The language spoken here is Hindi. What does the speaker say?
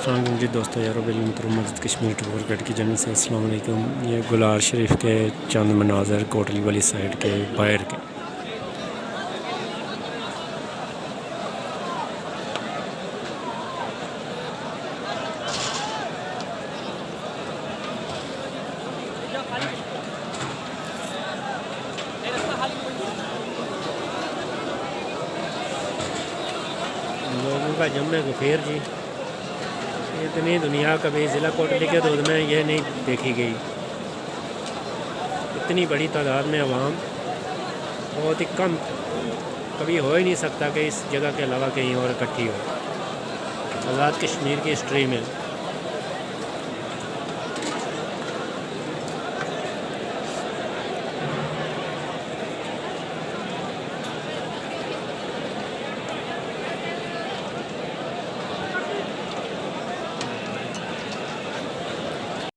अस्सलाम वालेकुम जी दोस्तों यारो मस्जिद कश्मीर टूर गाइड की जन्नत से अस्सलाम वालेकुम। ये गुलार शरीफ के चंद मनाज़र कोटली वाली साइड के बाहर के। लोगों का जम है गफेर जी। इतनी दुनिया कभी ज़िला कोटली के दूध में ये नहीं देखी गई। इतनी बड़ी तादाद में अवाम बहुत ही कम, कभी हो ही नहीं सकता कि इस जगह के अलावा कहीं और इकट्ठी हो आज़ाद कश्मीर की हिस्ट्री में।